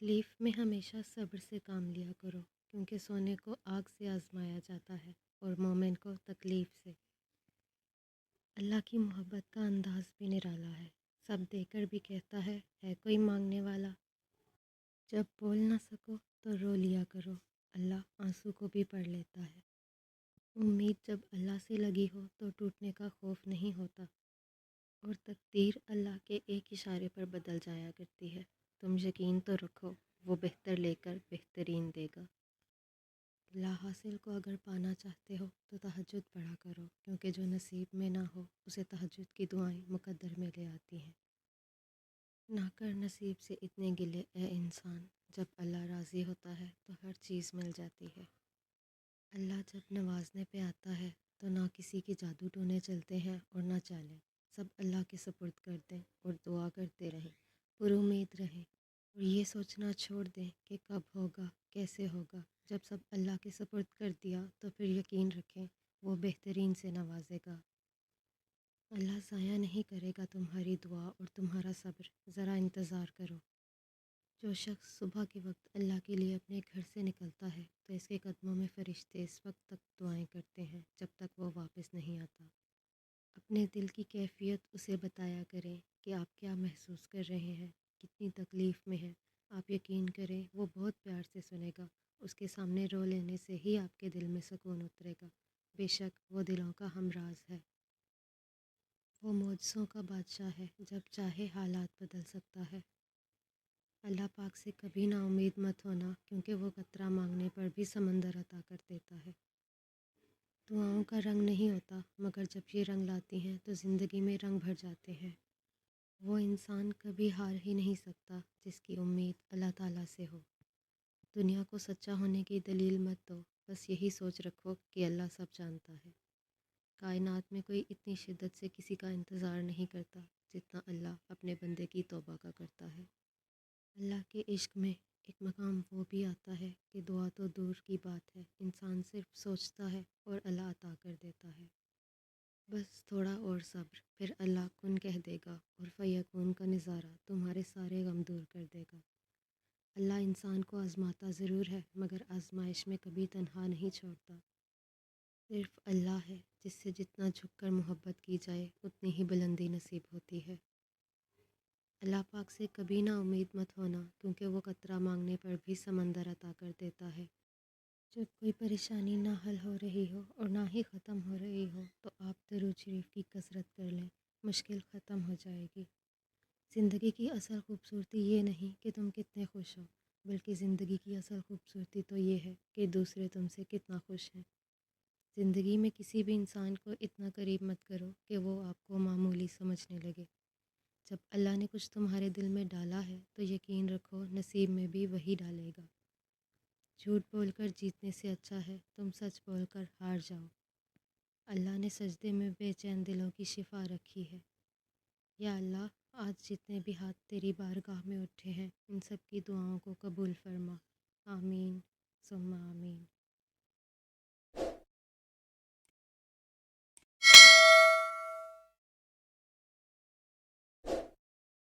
تکلیف میں ہمیشہ صبر سے کام لیا کرو، کیونکہ سونے کو آگ سے آزمایا جاتا ہے اور مومن کو تکلیف سے۔ اللہ کی محبت کا انداز بھی نرالا ہے، سب دے کر بھی کہتا ہے کوئی مانگنے والا؟ جب بول نہ سکو تو رو لیا کرو، اللہ آنسو کو بھی پڑھ لیتا ہے۔ امید جب اللہ سے لگی ہو تو ٹوٹنے کا خوف نہیں ہوتا، اور تقدیر اللہ کے ایک اشارے پر بدل جایا کرتی ہے۔ تم یقین تو رکھو، وہ بہتر لے کر بہترین دے گا۔ لا حاصل کو اگر پانا چاہتے ہو تو تہجد پڑھا کرو، کیونکہ جو نصیب میں نہ ہو اسے تہجد کی دعائیں مقدر میں لے آتی ہیں۔ نہ کر نصیب سے اتنے گلے اے انسان، جب اللہ راضی ہوتا ہے تو ہر چیز مل جاتی ہے۔ اللہ جب نوازنے پہ آتا ہے تو نہ کسی کے جادو ٹونے چلتے ہیں اور نہ چالیں، سب اللہ کے سپرد کر دیں اور دعا کرتے رہیں، پر امید رہیں، اور یہ سوچنا چھوڑ دیں کہ کب ہوگا کیسے ہوگا۔ جب سب اللہ کے سپرد کر دیا تو پھر یقین رکھیں وہ بہترین سے نوازے گا۔ اللہ ضائع نہیں کرے گا تمہاری دعا اور تمہارا صبر، ذرا انتظار کرو۔ جو شخص صبح کے وقت اللہ کے لیے اپنے گھر سے نکلتا ہے تو اس کے قدموں میں فرشتے اس وقت تک دعائیں کرتے ہیں جب تک وہ واپس نہیں آتا۔ اپنے دل کی کیفیت اسے بتایا کریں کہ آپ کیا محسوس کر رہے ہیں، کتنی تکلیف میں ہیں۔ آپ یقین کریں وہ بہت پیار سے سنے گا، اس کے سامنے رو لینے سے ہی آپ کے دل میں سکون اترے گا۔ بے شک وہ دلوں کا ہمراز ہے۔ وہ معجزوں کا بادشاہ ہے، جب چاہے حالات بدل سکتا ہے۔ اللہ پاک سے کبھی نا امید مت ہونا، کیونکہ وہ قطرہ مانگنے پر بھی سمندر عطا کر دیتا ہے۔ دعاؤں کا رنگ نہیں ہوتا، مگر جب یہ رنگ لاتی ہیں تو زندگی میں رنگ بھر جاتے ہیں۔ وہ انسان کبھی ہار ہی نہیں سکتا جس کی امید اللہ تعالیٰ سے ہو۔ دنیا کو سچا ہونے کی دلیل مت دو، بس یہی سوچ رکھو کہ اللہ سب جانتا ہے۔ کائنات میں کوئی اتنی شدت سے کسی کا انتظار نہیں کرتا جتنا اللہ اپنے بندے کی توبہ کا کرتا ہے۔ اللہ کے عشق میں ایک مقام وہ بھی آتا ہے کہ دعا تو دور کی بات ہے، انسان صرف سوچتا ہے اور اللہ عطا کر دیتا ہے۔ بس تھوڑا اور صبر، پھر اللہ کن کہہ دے گا اور فیکون کا نظارہ تمہارے سارے غم دور کر دے گا۔ اللہ انسان کو آزماتا ضرور ہے، مگر آزمائش میں کبھی تنہا نہیں چھوڑتا۔ صرف اللہ ہے جس سے جتنا جھک کر محبت کی جائے اتنی ہی بلندی نصیب ہوتی ہے۔ اللہ پاک سے کبھی نا امید مت ہونا، کیونکہ وہ قطرہ مانگنے پر بھی سمندر عطا کر دیتا ہے۔ جب کوئی پریشانی نہ حل ہو رہی ہو اور نہ ہی ختم ہو رہی ہو تو آپ درود شریف کی کثرت کر لیں، مشکل ختم ہو جائے گی۔ زندگی کی اصل خوبصورتی یہ نہیں کہ تم کتنے خوش ہو، بلکہ زندگی کی اصل خوبصورتی تو یہ ہے کہ دوسرے تم سے کتنا خوش ہیں۔ زندگی میں کسی بھی انسان کو اتنا قریب مت کرو کہ وہ آپ کو معمولی سمجھنے لگے۔ جب اللہ نے کچھ تمہارے دل میں ڈالا ہے تو یقین رکھو نصیب میں بھی وہی ڈالے گا۔ جھوٹ بول کر جیتنے سے اچھا ہے تم سچ بول کر ہار جاؤ۔ اللہ نے سجدے میں بے چین دلوں کی شفا رکھی ہے۔ یا اللہ، آج جتنے بھی ہاتھ تیری بارگاہ میں اٹھے ہیں ان سب کی دعاؤں کو قبول فرما۔ آمین ثم آمین۔